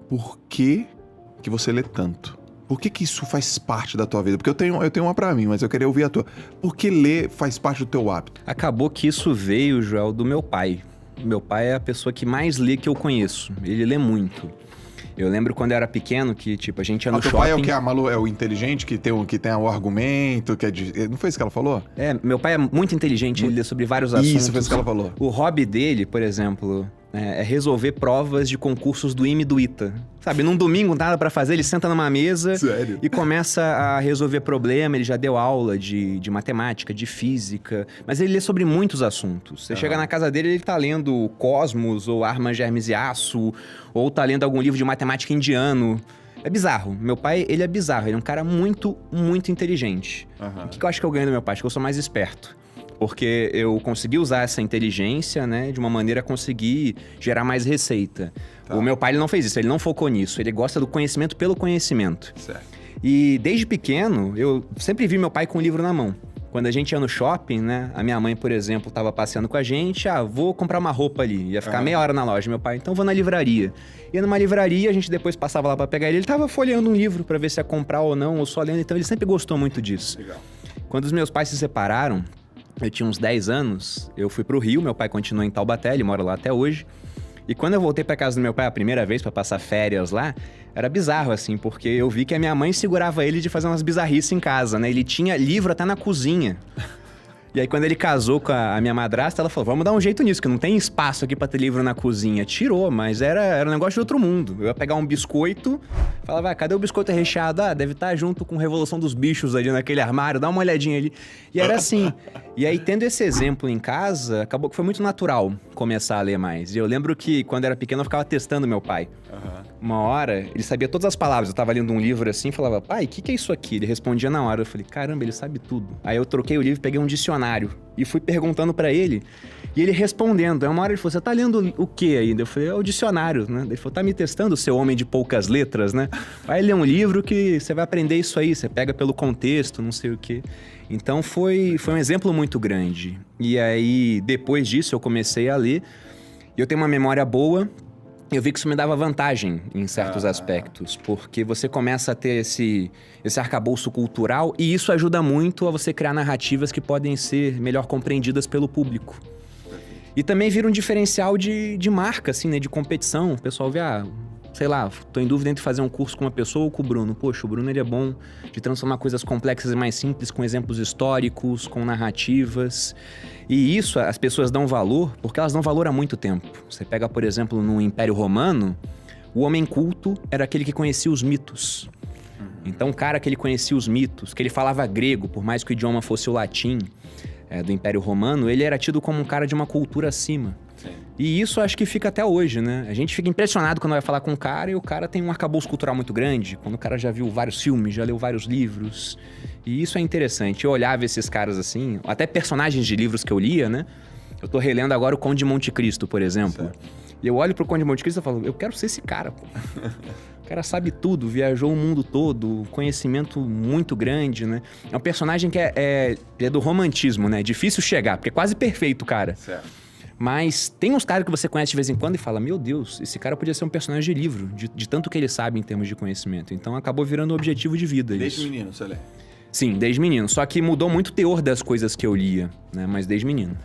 por que que você lê tanto? Por que que isso faz parte da tua vida? Porque eu tenho uma pra mim, mas eu queria ouvir a tua. Por que ler faz parte do teu hábito? Acabou que isso veio, Joel, do meu pai. Meu pai é a pessoa que mais lê que eu conheço. Ele lê muito. Eu lembro quando eu era pequeno que, tipo, a gente ia no teu shopping... pai é o que? A Malu é o inteligente, que tem o argumento, que é de... Não foi isso que ela falou? Meu pai é muito inteligente, ele lê sobre vários assuntos. Isso, foi isso que ela falou. O hobby dele, por exemplo, é resolver provas de concursos do IME e do ITA. Sabe, num domingo, nada pra fazer, ele senta numa mesa... Sério? E começa a resolver problema. Ele já deu aula de matemática, de física, mas ele lê sobre muitos assuntos. Você chega na casa dele, ele tá lendo Cosmos, ou Armas, Germes e Aço, ou tá lendo algum livro de matemática indiano. É bizarro. Meu pai, ele é bizarro. Ele é um cara muito, muito inteligente. O que eu acho que eu ganho do meu pai? Acho que eu sou mais esperto. Porque eu consegui usar essa inteligência, né, de uma maneira a conseguir gerar mais receita. O meu pai, ele não fez isso, ele não focou nisso. Ele gosta do conhecimento pelo conhecimento. Certo. E desde pequeno, eu sempre vi meu pai com um livro na mão. Quando a gente ia no shopping, né, a minha mãe, por exemplo, estava passeando com a gente. Vou comprar uma roupa ali. Ia ficar meia hora na loja. Meu pai, então vou na livraria. Ia numa livraria, a gente depois passava lá para pegar ele. Ele tava folheando um livro para ver se ia comprar ou não, ou só lendo. Então ele sempre gostou muito disso. Legal. Quando os meus pais se separaram, eu tinha uns 10 anos, eu fui pro Rio, meu pai continua em Taubaté, ele mora lá até hoje. E quando eu voltei pra casa do meu pai a primeira vez pra passar férias lá, era bizarro, assim, porque eu vi que a minha mãe segurava ele de fazer umas bizarrices em casa, né? Ele tinha livro até na cozinha. E aí, quando ele casou com a minha madrasta, ela falou, vamos dar um jeito nisso, que não tem espaço aqui pra ter livro na cozinha. Tirou, mas era um negócio de outro mundo. Eu ia pegar um biscoito, falava, cadê o biscoito recheado? Deve estar junto com Revolução dos Bichos ali naquele armário, dá uma olhadinha ali. E era assim. E aí, tendo esse exemplo em casa, acabou que foi muito natural começar a ler mais. E eu lembro que, quando era pequeno, eu ficava testando meu pai. Uma hora, ele sabia todas as palavras. Eu tava lendo um livro assim, falava, pai, o que é isso aqui? Ele respondia na hora. Eu falei, caramba, ele sabe tudo. Aí eu troquei o livro, peguei um dicionário e fui perguntando pra ele. E ele respondendo. Aí uma hora ele falou, você tá lendo o quê ainda? Eu falei, é o dicionário, né? Ele falou, tá me testando, seu homem de poucas letras, né? Vai ler um livro que você vai aprender isso aí. Você pega pelo contexto, não sei o quê. Então foi um exemplo muito grande. E aí, depois disso, eu comecei a ler. E eu tenho uma memória boa. Eu vi que isso me dava vantagem em certos aspectos, porque você começa a ter esse arcabouço cultural e isso ajuda muito a você criar narrativas que podem ser melhor compreendidas pelo público. E também vira um diferencial de marca, assim, né, de competição. O pessoal vê, sei lá, tô em dúvida entre fazer um curso com uma pessoa ou com o Bruno. Poxa, o Bruno ele é bom de transformar coisas complexas em mais simples, com exemplos históricos, com narrativas. E isso as pessoas dão valor, porque elas dão valor há muito tempo. Você pega, por exemplo, no Império Romano, o homem culto era aquele que conhecia os mitos. Então, o cara que ele conhecia os mitos, que ele falava grego, por mais que o idioma fosse o latim do Império Romano, ele era tido como um cara de uma cultura acima. Sim. E isso acho que fica até hoje, né? A gente fica impressionado quando vai falar com um cara e o cara tem um arcabouço cultural muito grande, quando o cara já viu vários filmes, já leu vários livros. E isso é interessante. Eu olhava esses caras assim, até personagens de livros que eu lia, né? Eu tô relendo agora o Conde de Monte Cristo, por exemplo. Certo. E eu olho pro Conde de Monte Cristo e falo, eu quero ser esse cara, pô. O cara sabe tudo, viajou o mundo todo, conhecimento muito grande, né? É um personagem que é do romantismo, né? Difícil chegar, porque é quase perfeito, cara. Certo. Mas tem uns caras que você conhece de vez em quando e fala, meu Deus, esse cara podia ser um personagem de livro, de tanto que ele sabe em termos de conhecimento. Então acabou virando um objetivo de vida Desde isso. menino, você lê? Sim, desde menino. Só que mudou muito o teor das coisas que eu lia, né? Mas desde menino.